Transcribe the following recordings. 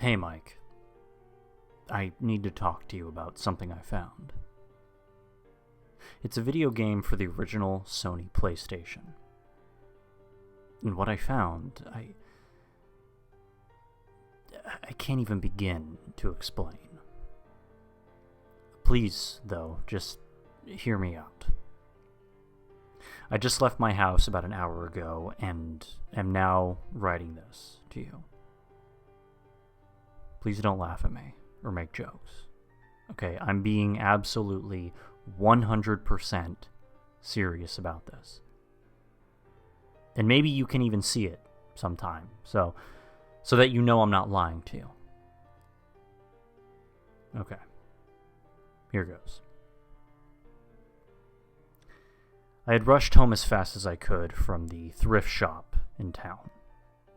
Hey, Mike. I need to talk to you about something I found. It's a video game for the original Sony PlayStation. And what I found, I can't even begin to explain. Please, though, just hear me out. I just left my house about an hour ago and am now writing this to you. Please don't laugh at me or make jokes. Okay, I'm being absolutely 100% serious about this. And maybe you can even see it sometime, so that you know I'm not lying to you. Okay, here goes. I had rushed home as fast as I could from the thrift shop in town.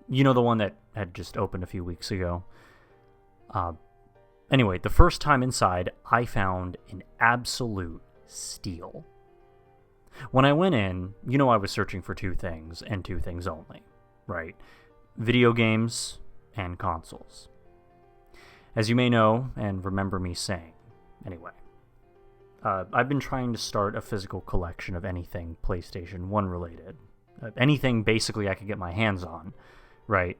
You know, the one that had just opened a few weeks ago? Anyway, the first time inside, I found an absolute steal. When I went in, you know I was searching for two things, and two things only, right? Video games and consoles. As you may know, and remember me saying, anyway, I've been trying to start a physical collection of anything PlayStation 1 related. Anything basically I could get my hands on, right?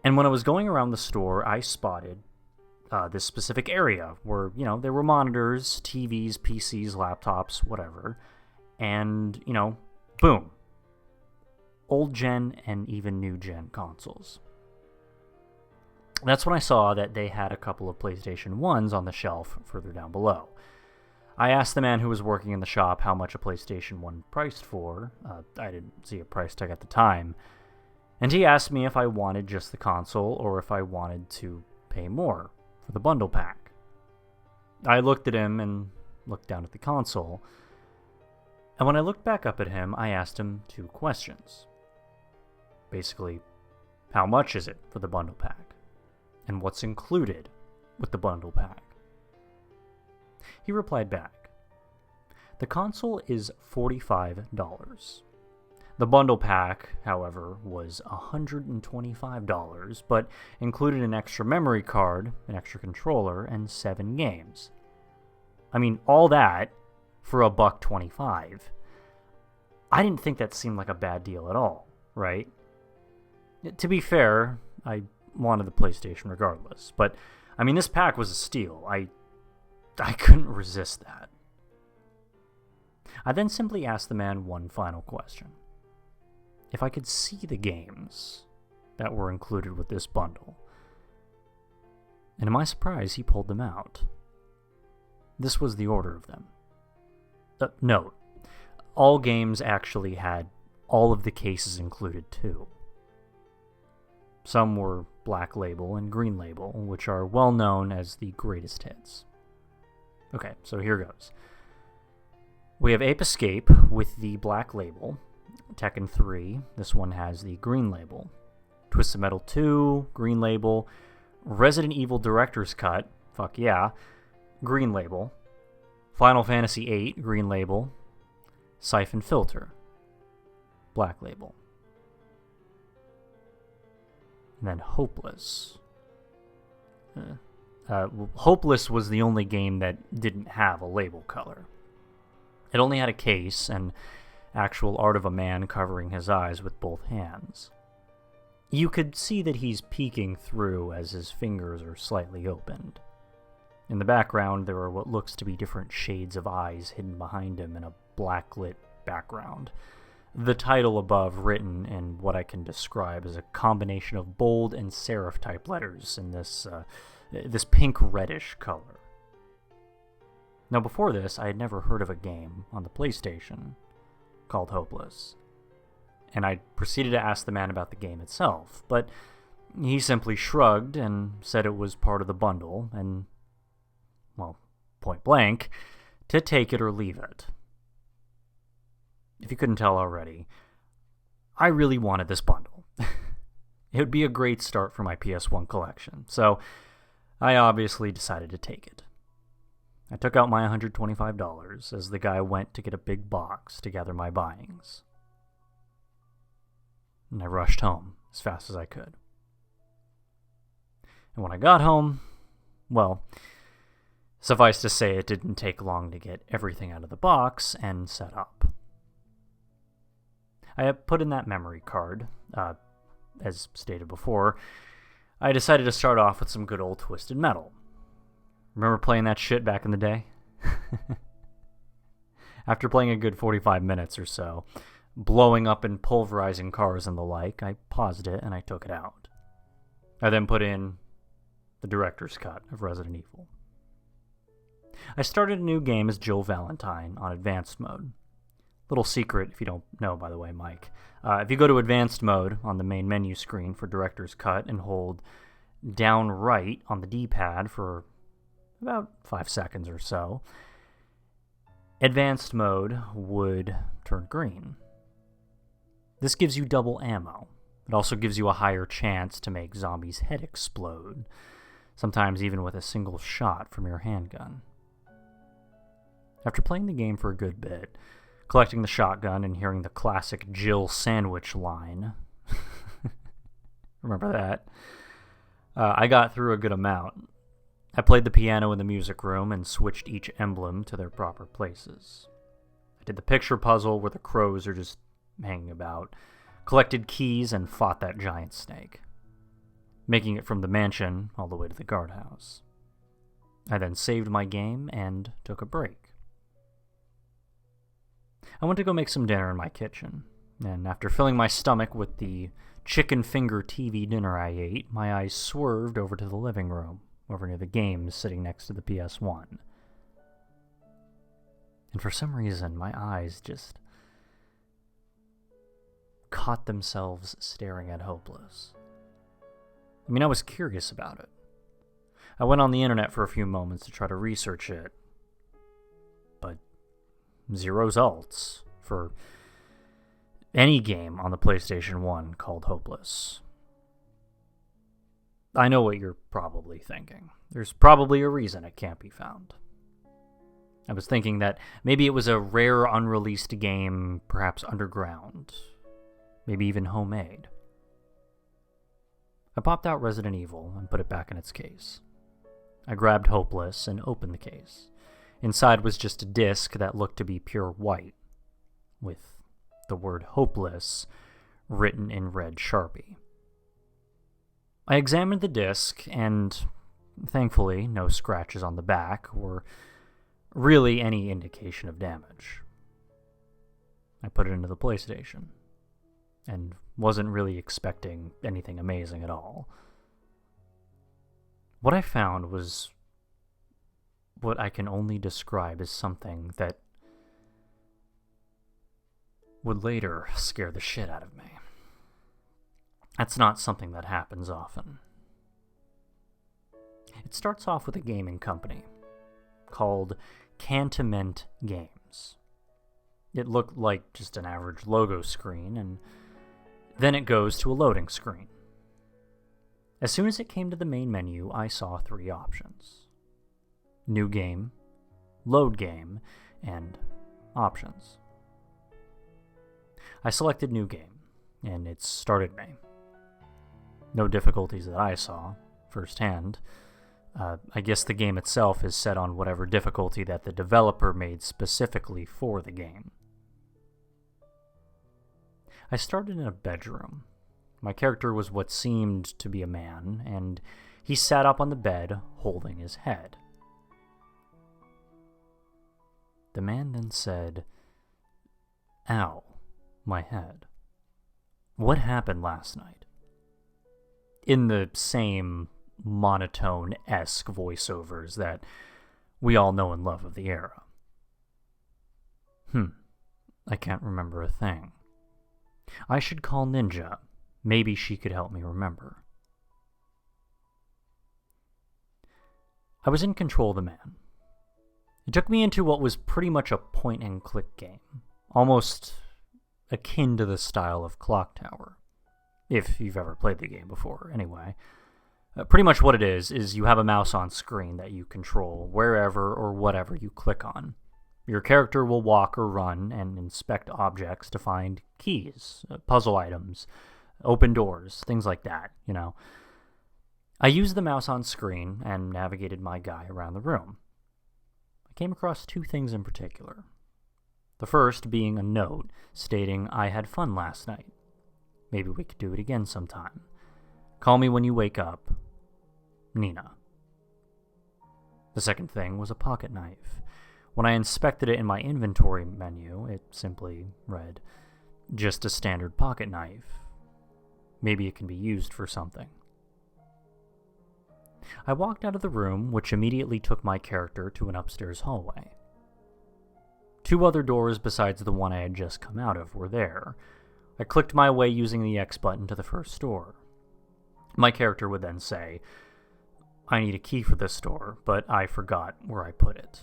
And when I was going around the store, I spotted this specific area where, you know, there were monitors, TVs, PCs, laptops, whatever. And, you know, boom. Old gen and even new gen consoles. That's when I saw that they had a couple of PlayStation 1s on the shelf further down below. I asked the man who was working in the shop how much a PlayStation 1 priced for. I didn't see a price tag at the time. And he asked me if I wanted just the console or if I wanted to pay more for the bundle pack. I looked at him and looked down at the console. And when I looked back up at him, I asked him two questions. Basically, how much is it for the bundle pack? And what's included with the bundle pack? He replied back, the console is $45. The bundle pack, however, was $125, but included an extra memory card, an extra controller, and 7 games. I mean, all that for $125. I didn't think that seemed like a bad deal at all, right? To be fair, I wanted the PlayStation regardless, but I mean, this pack was a steal. I couldn't resist that. I then simply asked the man one final question. If I could see the games that were included with this bundle. And to my surprise, he pulled them out. This was the order of them. Note, all games actually had all of the cases included too. Some were Black Label and Green Label, which are well known as the greatest hits. Okay, so here goes. We have Ape Escape with the Black Label. Tekken 3, this one has the Green Label. Twisted Metal 2, Green Label. Resident Evil Director's Cut, fuck yeah, Green Label. Final Fantasy 8, Green Label. Siphon Filter, Black Label. And then Hopeless. Hopeless was the only game that didn't have a label color. It only had a case and actual art of a man covering his eyes with both hands. You could see that he's peeking through as his fingers are slightly opened. In the background, there are what looks to be different shades of eyes hidden behind him in a blacklit background. The title above written in what I can describe as a combination of bold and serif type letters in this pink reddish color. Now before this, I had never heard of a game on the PlayStation called Hopeless, and I proceeded to ask the man about the game itself, but he simply shrugged and said it was part of the bundle, and, well, point blank, to take it or leave it. If you couldn't tell already, I really wanted this bundle. It would be a great start for my PS1 collection, so I obviously decided to take it. I took out my $125 as the guy went to get a big box to gather my buyings. And I rushed home as fast as I could. And when I got home, well, suffice to say it didn't take long to get everything out of the box and set up. I had put in that memory card. As stated before, I decided to start off with some good old Twisted Metal. Remember playing that shit back in the day? After playing a good 45 minutes or so, blowing up and pulverizing cars and the like, I paused it and I took it out. I then put in the director's cut of Resident Evil. I started a new game as Jill Valentine on Advanced Mode. Little secret, if you don't know, by the way, Mike. If you go to Advanced Mode on the main menu screen for Director's Cut and hold down right on the D-pad for about 5 seconds or so, Advanced Mode would turn green. This gives you double ammo. It also gives you a higher chance to make zombies' head explode, sometimes even with a single shot from your handgun. After playing the game for a good bit, collecting the shotgun and hearing the classic Jill sandwich line, remember that? I got through a good amount. I played the piano in the music room and switched each emblem to their proper places. I did the picture puzzle where the crows are just hanging about, collected keys, and fought that giant snake, making it from the mansion all the way to the guardhouse. I then saved my game and took a break. I went to go make some dinner in my kitchen, and after filling my stomach with the chicken finger TV dinner I ate, my eyes swerved over to the living room, over near the games sitting next to the PS1. And for some reason, my eyes just caught themselves staring at Hopeless. I mean, I was curious about it. I went on the internet for a few moments to try to research it, but zero results for any game on the PlayStation 1 called Hopeless. I know what you're probably thinking. There's probably a reason it can't be found. I was thinking that maybe it was a rare unreleased game, perhaps underground, maybe even homemade. I popped out Resident Evil and put it back in its case. I grabbed Hopeless and opened the case. Inside was just a disc that looked to be pure white, with the word Hopeless written in red Sharpie. I examined the disc, and thankfully no scratches on the back or really any indication of damage. I put it into the PlayStation, and wasn't really expecting anything amazing at all. What I found was what I can only describe as something that would later scare the shit out of me. That's not something that happens often. It starts off with a gaming company called Cantiment Games. It looked like just an average logo screen, and then it goes to a loading screen. As soon as it came to the main menu, I saw 3 options: New Game, Load Game, and Options. I selected New Game, and it started me. No difficulties that I saw firsthand. I guess the game itself is set on whatever difficulty that the developer made specifically for the game. I started in a bedroom. My character was what seemed to be a man, and he sat up on the bed holding his head. The man then said, "Ow, my head. What happened last night?" In the same monotone-esque voiceovers that we all know and love of the era. I can't remember a thing. I should call Ninja. Maybe she could help me remember. I was in control of the man. It took me into what was pretty much a point-and-click game, almost akin to the style of Clock Tower, if you've ever played the game before, anyway. Pretty much what it is you have a mouse on screen that you control wherever or whatever you click on. Your character will walk or run and inspect objects to find keys, puzzle items, open doors, things like that, you know. I used the mouse on screen and navigated my guy around the room. I came across two things in particular. The first being a note stating I had fun last night. Maybe we could do it again sometime. Call me when you wake up. Nina. The second thing was a pocket knife. When I inspected it in my inventory menu, it simply read, just a standard pocket knife. Maybe it can be used for something. I walked out of the room, which immediately took my character to an upstairs hallway. Two other doors besides the one I had just come out of were there. I clicked my way using the X button to the first door. My character would then say, I need a key for this door, but I forgot where I put it.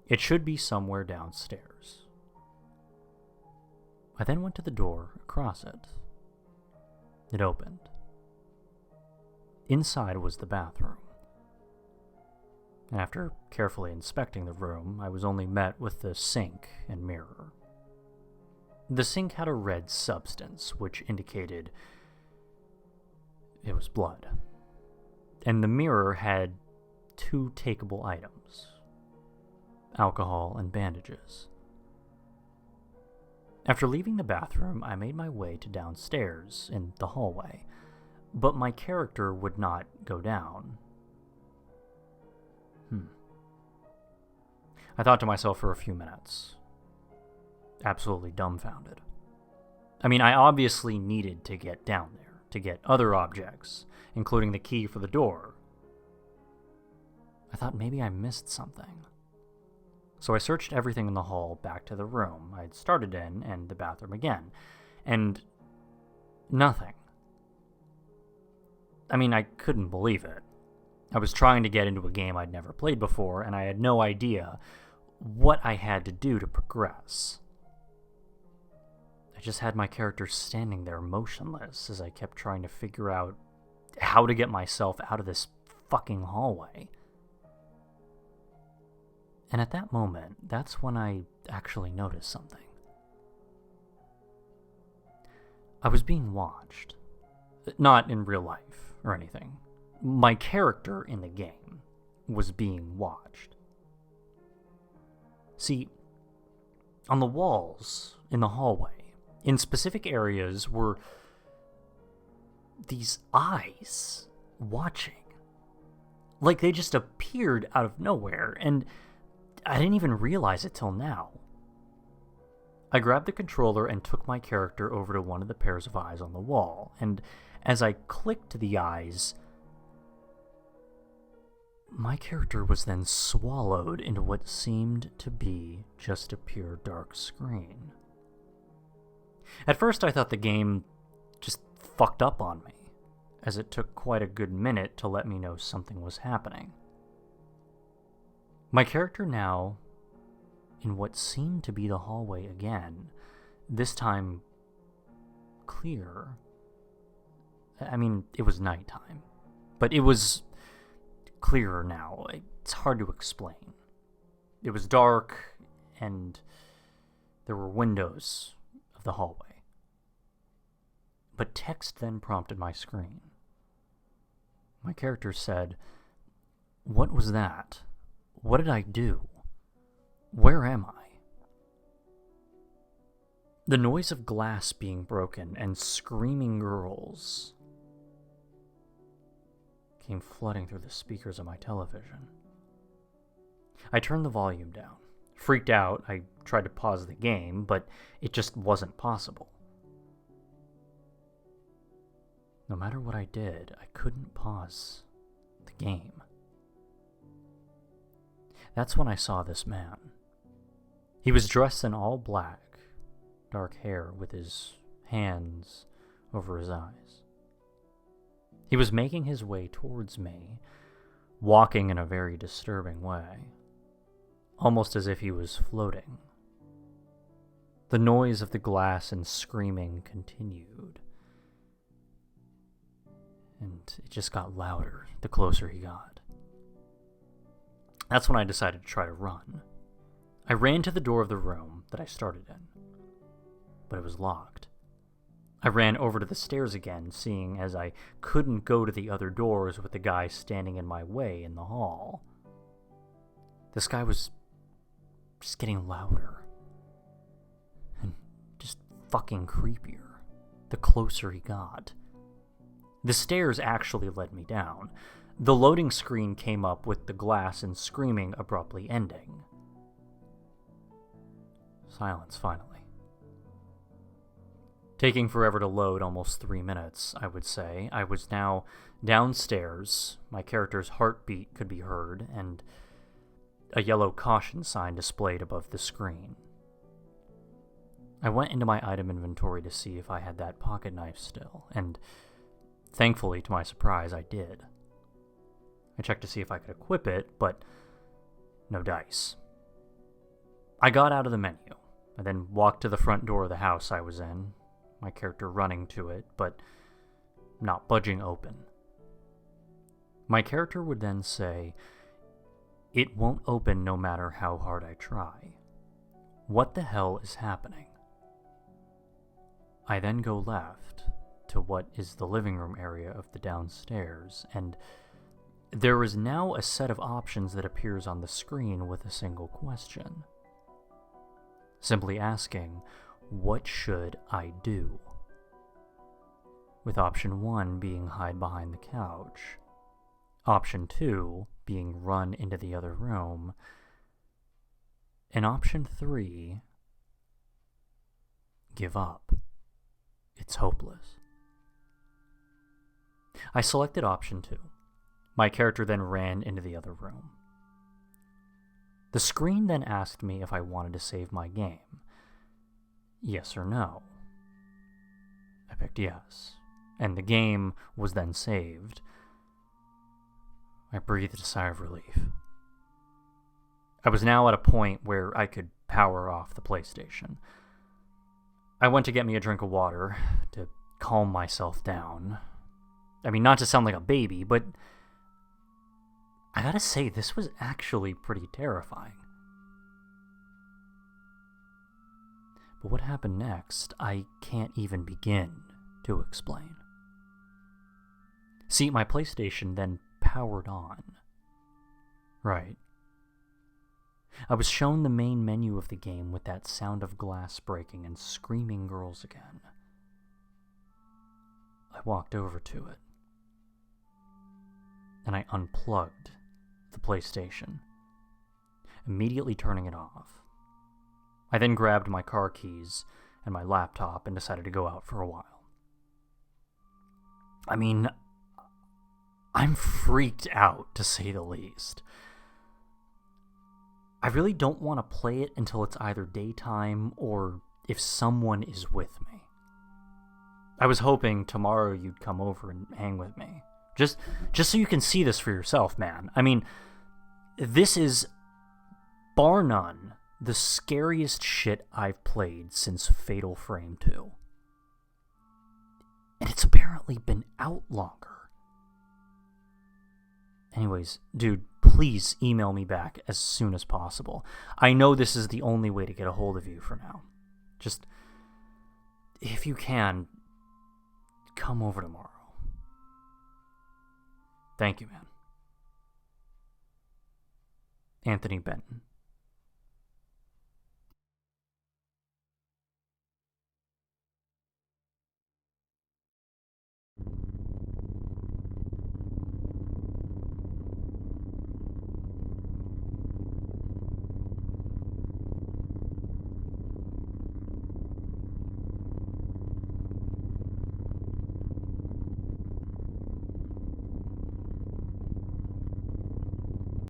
It should be somewhere downstairs. I then went to the door across it. It opened. Inside was the bathroom. After carefully inspecting the room, I was only met with the sink and mirror. The sink had a red substance, which indicated it was blood. And the mirror had two takeable items: alcohol and bandages. After leaving the bathroom, I made my way to downstairs in the hallway, but my character would not go down. I thought to myself for a few minutes, absolutely dumbfounded. I mean, I obviously needed to get down there, to get other objects, including the key for the door. I thought maybe I missed something. So I searched everything in the hall back to the room I had started in and the bathroom again, and nothing. I mean, I couldn't believe it. I was trying to get into a game I'd never played before, and I had no idea what I had to do to progress. I just had my character standing there motionless as I kept trying to figure out how to get myself out of this fucking hallway. And at that moment, that's when I actually noticed something. I was being watched. Not in real life or anything. My character in the game was being watched. See, on the walls in the hallway, in specific areas, were these eyes watching. Like they just appeared out of nowhere, and I didn't even realize it till now. I grabbed the controller and took my character over to one of the pairs of eyes on the wall, and as I clicked the eyes, my character was then swallowed into what seemed to be just a pure dark screen. At first I thought the game just fucked up on me, as it took quite a good minute to let me know something was happening. My character now, in what seemed to be the hallway again, this time clear. I mean, it was nighttime, but it was clearer now. It's hard to explain. It was dark, and there were windows of the hallway. But text then prompted my screen. My character said, "What was that? What did I do? Where am I?" The noise of glass being broken and screaming girls came flooding through the speakers of my television. I turned the volume down. Freaked out, I tried to pause the game, but it just wasn't possible. No matter what I did, I couldn't pause the game. That's when I saw this man. He was dressed in all black, dark hair with his hands over his eyes. He was making his way towards me, walking in a very disturbing way, almost as if he was floating. The noise of the glass and screaming continued, and it just got louder the closer he got. That's when I decided to try to run. I ran to the door of the room that I started in, but it was locked. I ran over to the stairs again, seeing as I couldn't go to the other doors with the guy standing in my way in the hall. This guy was just getting louder. And just fucking creepier, the closer he got. The stairs actually led me down. The loading screen came up with the glass and screaming abruptly ending. Silence, finally. Taking forever to load, almost 3 minutes, I would say. I was now downstairs. My character's heartbeat could be heard, and a yellow caution sign displayed above the screen. I went into my item inventory to see if I had that pocket knife still, and thankfully, to my surprise, I did. I checked to see if I could equip it, but no dice. I got out of the menu. I then walked to the front door of the house I was in, my character running to it, but not budging open. My character would then say, "It won't open no matter how hard I try. What the hell is happening?" I then go left to what is the living room area of the downstairs, and there is now a set of options that appears on the screen with a single question. Simply asking, what should I do? With option 1 being hide behind the couch, option 2 being run into the other room, and option 3, give up. It's hopeless. I selected option 2. My character then ran into the other room. The screen then asked me if I wanted to save my game. Yes or no. I picked yes, and the game was then saved. I breathed a sigh of relief. I was now at a point where I could power off the PlayStation. I went to get me a drink of water to calm myself down. I mean, not to sound like a baby, but I gotta say, this was actually pretty terrifying. But what happened next, I can't even begin to explain. See, my PlayStation then powered on. Right. I was shown the main menu of the game with that sound of glass breaking and screaming girls again. I walked over to it, and I unplugged the PlayStation, immediately turning it off. I then grabbed my car keys and my laptop and decided to go out for a while. I mean, I'm freaked out, to say the least. I really don't want to play it until it's either daytime or if someone is with me. I was hoping tomorrow you'd come over and hang with me. Just so you can see this for yourself, man. I mean, this is, bar none, the scariest shit I've played since Fatal Frame 2. And it's apparently been out longer. Anyways, dude, please email me back as soon as possible. I know this is the only way to get a hold of you for now. Just, if you can, come over tomorrow. Thank you, man. Anthony Benton.